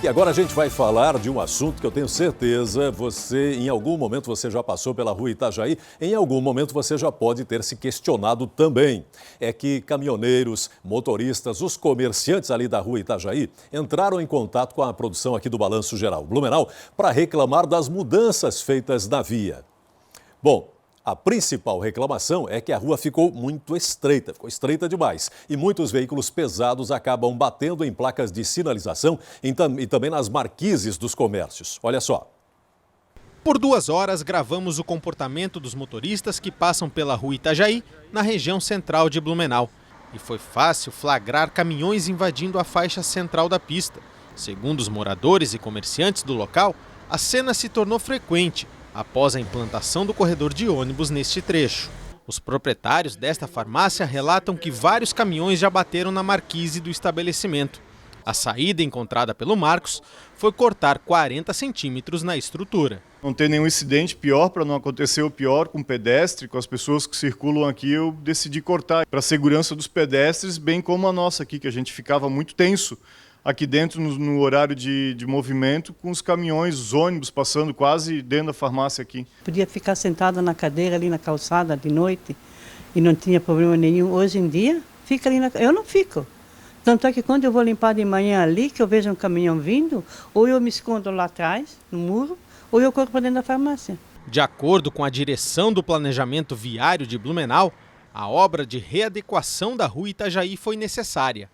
E agora a gente vai falar de um assunto que eu tenho certeza em algum momento você já passou pela rua Itajaí, em algum momento você já pode ter se questionado também. É que caminhoneiros, motoristas, os comerciantes ali da rua Itajaí entraram em contato com a produção aqui do Balanço Geral Blumenau para reclamar das mudanças feitas na via. Bom, a principal reclamação é que a rua ficou muito estreita, ficou estreita demais. E muitos veículos pesados acabam batendo em placas de sinalização e também nas marquises dos comércios. Olha só. Por 2 horas, gravamos o comportamento dos motoristas que passam pela rua Itajaí, na região central de Blumenau. E foi fácil flagrar caminhões invadindo a faixa central da pista. Segundo os moradores e comerciantes do local, a cena se tornou frequente após a implantação do corredor de ônibus neste trecho. Os proprietários desta farmácia relatam que vários caminhões já bateram na marquise do estabelecimento. A saída encontrada pelo Marcos foi cortar 40 centímetros na estrutura. Não ter nenhum incidente pior, para não acontecer o pior com o pedestre, com as pessoas que circulam aqui, eu decidi cortar para a segurança dos pedestres, bem como a nossa aqui, que a gente ficava muito tenso aqui dentro no horário de movimento, com os caminhões, os ônibus passando quase dentro da farmácia aqui. Podia ficar sentada na cadeira ali na calçada de noite e não tinha problema nenhum. Hoje em dia, fica ali eu não fico. Tanto é que quando eu vou limpar de manhã ali, que eu vejo um caminhão vindo, ou eu me escondo lá atrás, no muro, ou eu corro para dentro da farmácia. De acordo com a direção do planejamento viário de Blumenau, a obra de readequação da rua Itajaí foi necessária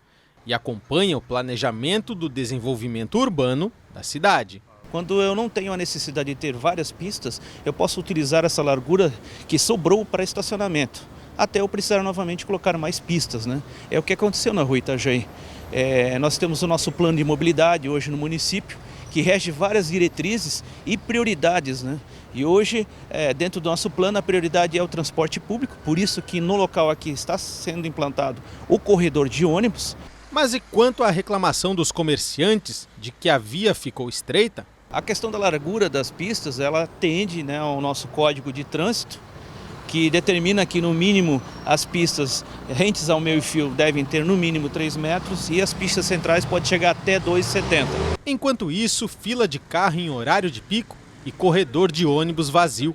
e acompanha o planejamento do desenvolvimento urbano da cidade. Quando eu não tenho a necessidade de ter várias pistas, eu posso utilizar essa largura que sobrou para estacionamento, até eu precisar novamente colocar mais pistas, né? É o que aconteceu na rua Itajaí. Nós temos o nosso plano de mobilidade hoje no município, que rege várias diretrizes e prioridades, né? E hoje, dentro do nosso plano, a prioridade é o transporte público, por isso que no local aqui está sendo implantado o corredor de ônibus. Mas e quanto à reclamação dos comerciantes de que a via ficou estreita? A questão da largura das pistas, ela atende, né, ao nosso Código de Trânsito, que determina que no mínimo as pistas rentes ao meio-fio devem ter no mínimo 3 metros e as pistas centrais podem chegar até 2,70. Enquanto isso, fila de carro em horário de pico e corredor de ônibus vazio.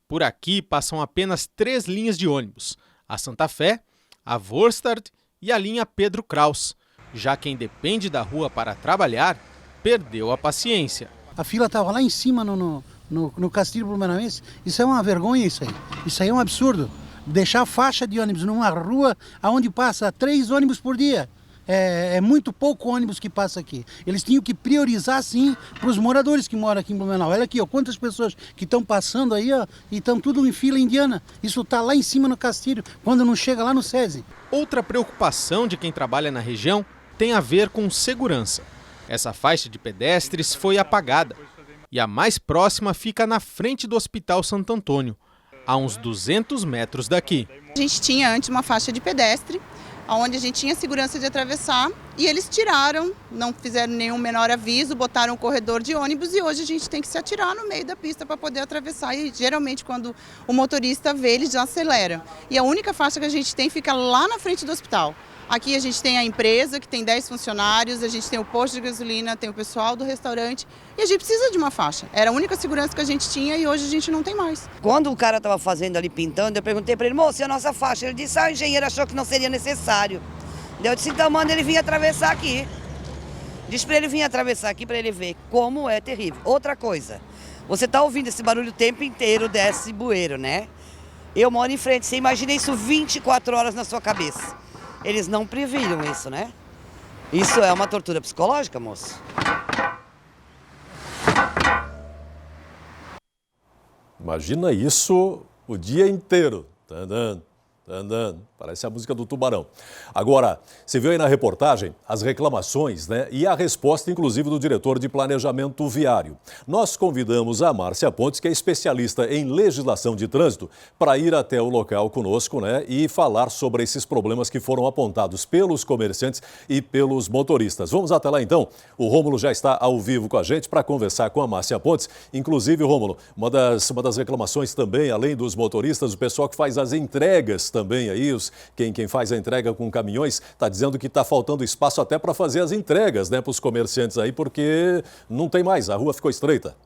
Por aqui passam apenas 3 linhas de ônibus, a Santa Fé, a Vorstadt e a linha Pedro Kraus. Já quem depende da rua para trabalhar, perdeu a paciência. A fila estava lá em cima no Castilho Blumenauense. Isso é uma vergonha, isso aí. Isso aí é um absurdo. Deixar faixa de ônibus numa rua onde passa 3 ônibus por dia. É muito pouco ônibus que passa aqui. Eles tinham que priorizar, sim, para os moradores que moram aqui em Blumenau. Olha aqui, ó, quantas pessoas que estão passando aí, ó, e estão tudo em fila indiana. Isso está lá em cima no Castilho, quando não chega lá no SESI. Outra preocupação de quem trabalha na região tem a ver com segurança. Essa faixa de pedestres foi apagada e a mais próxima fica na frente do Hospital Santo Antônio, a uns 200 metros daqui. A gente tinha antes uma faixa de pedestre, onde a gente tinha segurança de atravessar, e eles tiraram, não fizeram nenhum menor aviso, botaram um corredor de ônibus e hoje a gente tem que se atirar no meio da pista para poder atravessar, e geralmente quando o motorista vê, ele já acelera. E a única faixa que a gente tem fica lá na frente do hospital. Aqui a gente tem a empresa, que tem 10 funcionários, a gente tem o posto de gasolina, tem o pessoal do restaurante e a gente precisa de uma faixa. Era a única segurança que a gente tinha e hoje a gente não tem mais. Quando o cara estava fazendo ali, pintando, eu perguntei para ele, moço, e a nossa faixa? Ele disse, o engenheiro achou que não seria necessário. Eu disse, então manda ele vir atravessar aqui. Diz para ele vir atravessar aqui para ele ver como é terrível. Outra coisa, você está ouvindo esse barulho o tempo inteiro desse bueiro, né? Eu moro em frente, você imagina isso 24 horas na sua cabeça. Eles não previram isso, né? Isso é uma tortura psicológica, moço. Imagina isso o dia inteiro. Tandã, tandã. Parece a música do Tubarão. Agora, você viu aí na reportagem as reclamações, né? E a resposta, inclusive, do diretor de planejamento viário. Nós convidamos a Márcia Pontes, que é especialista em legislação de trânsito, para ir até o local conosco, né? E falar sobre esses problemas que foram apontados pelos comerciantes e pelos motoristas. Vamos até lá, então. O Rômulo já está ao vivo com a gente para conversar com a Márcia Pontes. Inclusive, Rômulo, uma das reclamações também, além dos motoristas, o pessoal que faz as entregas também aí, quem faz a entrega com caminhões, está dizendo que está faltando espaço até para fazer as entregas, né, para os comerciantes aí, porque não tem mais, a rua ficou estreita.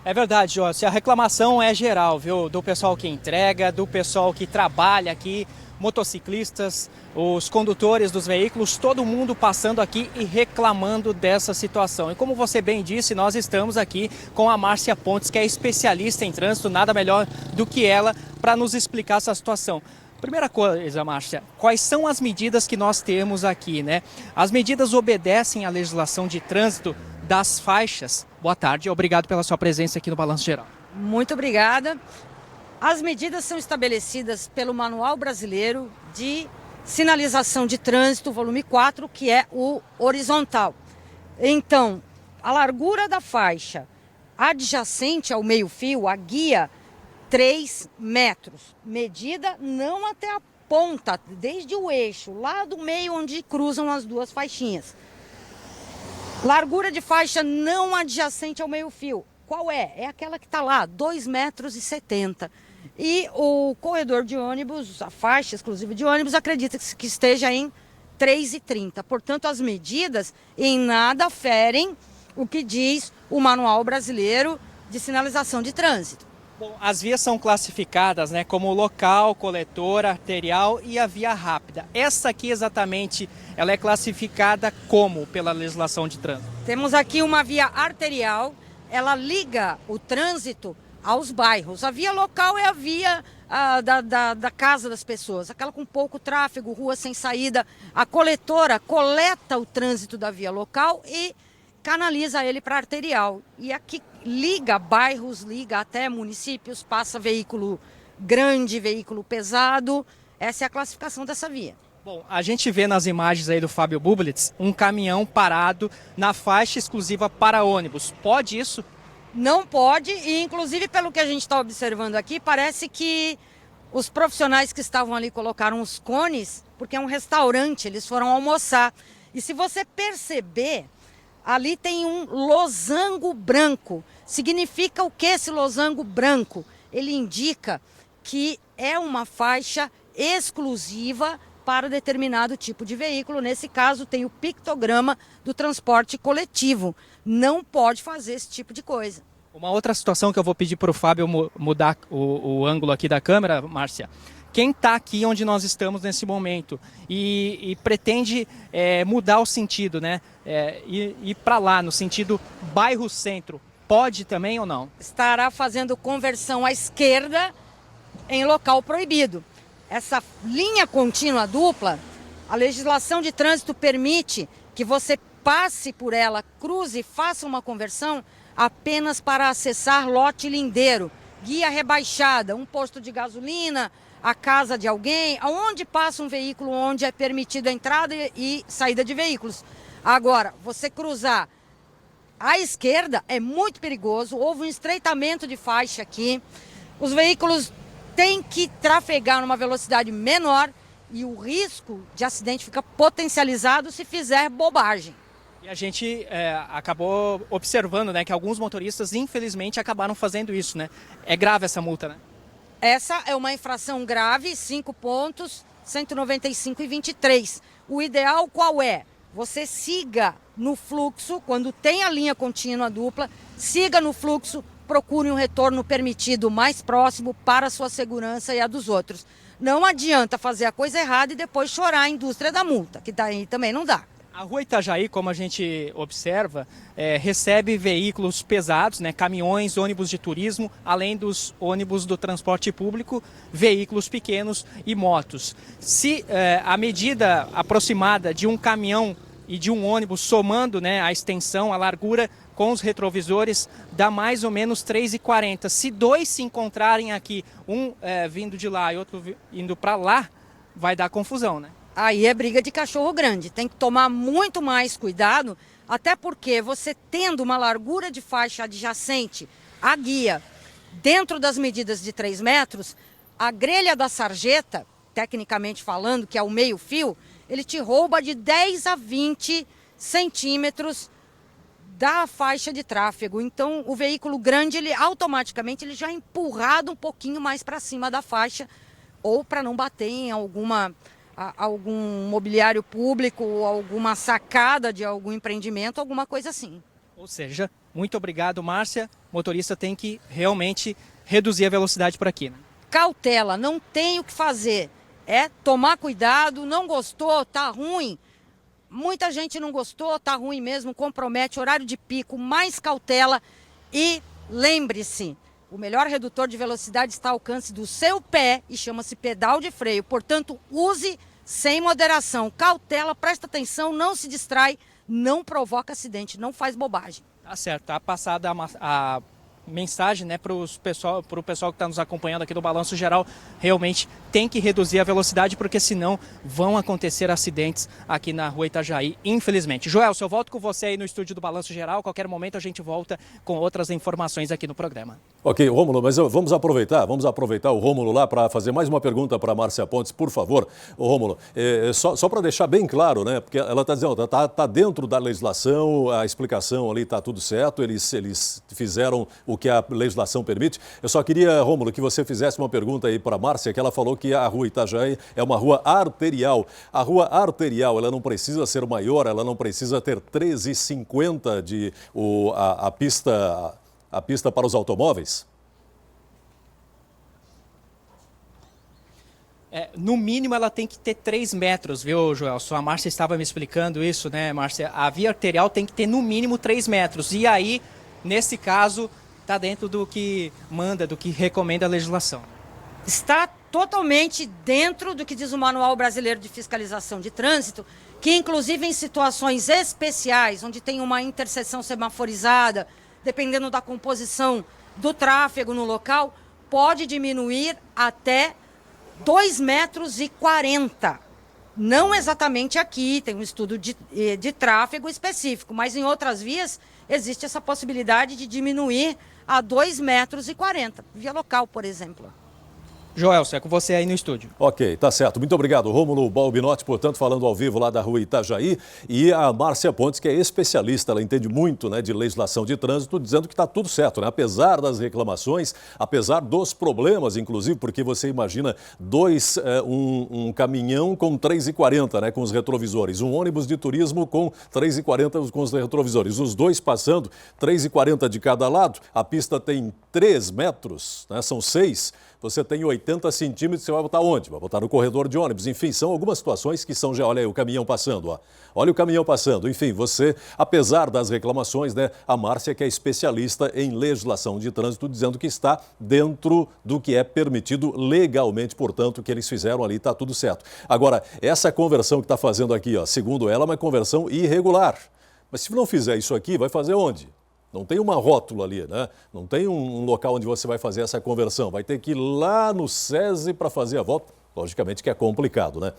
É verdade, José. A reclamação é geral, viu? Do pessoal que entrega, do pessoal que trabalha aqui, motociclistas, os condutores dos veículos, todo mundo passando aqui e reclamando dessa situação. E como você bem disse, nós estamos aqui com a Márcia Pontes, que é especialista em trânsito, nada melhor do que ela para nos explicar essa situação. Primeira coisa, Márcia, quais são as medidas que nós temos aqui, né? As medidas obedecem à legislação de trânsito das faixas. Boa tarde, obrigado pela sua presença aqui no Balanço Geral. Muito obrigada. As medidas são estabelecidas pelo Manual Brasileiro de Sinalização de Trânsito, volume 4, que é o horizontal. Então, a largura da faixa adjacente ao meio-fio, a guia, 3 metros. Medida não até a ponta, desde o eixo, lá do meio onde cruzam as duas faixinhas. Largura de faixa não adjacente ao meio-fio. Qual é? É aquela que está lá, 2,70 metros. E o corredor de ônibus, a faixa exclusiva de ônibus, acredita que esteja em 3,30. Portanto, as medidas em nada ferem o que diz o Manual Brasileiro de Sinalização de Trânsito. Bom, as vias são classificadas, né, como local, coletora, arterial e a via rápida. Essa aqui exatamente, ela é classificada como pela legislação de trânsito? Temos aqui uma via arterial, ela liga o trânsito aos bairros. A via local é a via da casa das pessoas, aquela com pouco tráfego, rua sem saída. A coletora coleta o trânsito da via local e canaliza ele para arterial. E aqui liga bairros, liga até municípios, passa veículo grande, veículo pesado. Essa é a classificação dessa via. Bom, a gente vê nas imagens aí do Fábio Bublitz um caminhão parado na faixa exclusiva para ônibus. Pode isso? Não pode, e inclusive pelo que a gente está observando aqui, parece que os profissionais que estavam ali colocaram os cones, porque é um restaurante, eles foram almoçar. E se você perceber, ali tem um losango branco. Significa o que esse losango branco? Ele indica que é uma faixa exclusiva para determinado tipo de veículo. Nesse caso, tem o pictograma do transporte coletivo. Não pode fazer esse tipo de coisa. Uma outra situação que eu vou pedir para o Fábio mudar o ângulo aqui da câmera, Márcia. Quem está aqui onde nós estamos nesse momento e pretende mudar o sentido, né? Ir para lá, no sentido bairro-centro, pode também ou não? Estará fazendo conversão à esquerda em local proibido. Essa linha contínua dupla, a legislação de trânsito permite que você passe por ela, cruze e faça uma conversão apenas para acessar lote lindeiro, guia rebaixada, um posto de gasolina, a casa de alguém, aonde passa um veículo onde é permitida a entrada e saída de veículos. Agora, você cruzar à esquerda é muito perigoso, houve um estreitamento de faixa aqui, os veículos têm que trafegar numa velocidade menor e o risco de acidente fica potencializado se fizer bobagem. E a gente acabou observando, né, que alguns motoristas, infelizmente, acabaram fazendo isso, né? É grave essa multa, né? Essa é uma infração grave, 5 pontos, 195,23. O ideal qual é? Você siga no fluxo, quando tem a linha contínua dupla, siga no fluxo, procure um retorno permitido mais próximo para a sua segurança e a dos outros. Não adianta fazer a coisa errada e depois chorar a indústria da multa, que daí também não dá. A Rua Itajaí, como a gente observa, recebe veículos pesados, né, caminhões, ônibus de turismo, além dos ônibus do transporte público, veículos pequenos e motos. Se a medida aproximada de um caminhão e de um ônibus, somando, né, a extensão, a largura com os retrovisores, dá mais ou menos 3,40. Se dois se encontrarem aqui, um vindo de lá e outro indo para lá, vai dar confusão, né? Aí é briga de cachorro grande, tem que tomar muito mais cuidado, até porque você tendo uma largura de faixa adjacente à guia, dentro das medidas de 3 metros, a grelha da sarjeta, tecnicamente falando, que é o meio-fio, ele te rouba de 10 a 20 centímetros da faixa de tráfego. Então, o veículo grande, ele automaticamente ele já é empurrado um pouquinho mais para cima da faixa, ou para não bater em algum mobiliário público, ou alguma sacada de algum empreendimento, alguma coisa assim. Ou seja, muito obrigado, Márcia. O motorista tem que realmente reduzir a velocidade por aqui, né? Cautela, não tem o que fazer. É tomar cuidado, não gostou, tá ruim. Muita gente não gostou, tá ruim mesmo, compromete horário de pico, mais cautela. E lembre-se, o melhor redutor de velocidade está ao alcance do seu pé e chama-se pedal de freio. Portanto, use sem moderação. Cautela, presta atenção, não se distrai, não provoca acidente, não faz bobagem. Tá certo, tá passada a mensagem, né, para o pessoal que está nos acompanhando aqui do Balanço Geral. Realmente tem que reduzir a velocidade, porque senão vão acontecer acidentes aqui na Rua Itajaí, infelizmente. Joelson, eu volto com você aí no estúdio do Balanço Geral. A qualquer momento a gente volta com outras informações aqui no programa. Ok, Rômulo, mas vamos aproveitar o Rômulo lá para fazer mais uma pergunta para a Márcia Pontes, por favor. Ô, Rômulo, só para deixar bem claro, né, porque ela está dizendo, tá dentro da legislação, a explicação ali está tudo certo, eles fizeram o que a legislação permite. Eu só queria, Rômulo, que você fizesse uma pergunta aí para a Márcia, que ela falou que a Rua Itajaí é uma rua arterial. A rua arterial, ela não precisa ser maior, ela não precisa ter 13,50 a pista para os automóveis? No mínimo ela tem que ter 3 metros, viu, Joelson? A Márcia estava me explicando isso, né, Márcia? A via arterial tem que ter no mínimo 3 metros. E aí, nesse caso, está dentro do que manda, do que recomenda a legislação. Está totalmente dentro do que diz o Manual Brasileiro de Fiscalização de Trânsito, que inclusive em situações especiais, onde tem uma interseção semaforizada, dependendo da composição do tráfego no local, pode diminuir até 2,40 metros. Não exatamente aqui, tem um estudo de tráfego específico, mas em outras vias existe essa possibilidade de diminuir a 2,40 metros, via local, por exemplo. Joelson, é com você aí no estúdio. Ok, tá certo. Muito obrigado, Rômulo Balbinotti, portanto, falando ao vivo lá da Rua Itajaí. E a Márcia Pontes, que é especialista, ela entende muito, né, de legislação de trânsito, dizendo que está tudo certo, né? Apesar das reclamações, apesar dos problemas, inclusive, porque você imagina um caminhão com 3,40, né, com os retrovisores, um ônibus de turismo com 3,40 com os retrovisores, os dois passando 3,40 de cada lado, a pista tem 3 metros, né, são 6. Você tem 80 centímetros, você vai botar onde? Vai botar no corredor de ônibus. Enfim, são algumas situações que são já... Olha aí o caminhão passando, ó. Olha o caminhão passando. Enfim, você, apesar das reclamações, né, a Márcia, que é especialista em legislação de trânsito, dizendo que está dentro do que é permitido legalmente, portanto, o que eles fizeram ali está tudo certo. Agora, essa conversão que está fazendo aqui, ó, segundo ela, é uma conversão irregular. Mas se não fizer isso aqui, vai fazer onde? Não tem uma rótula ali, né? Não tem um local onde você vai fazer essa conversão. Vai ter que ir lá no SESI para fazer a volta. Logicamente que é complicado, né?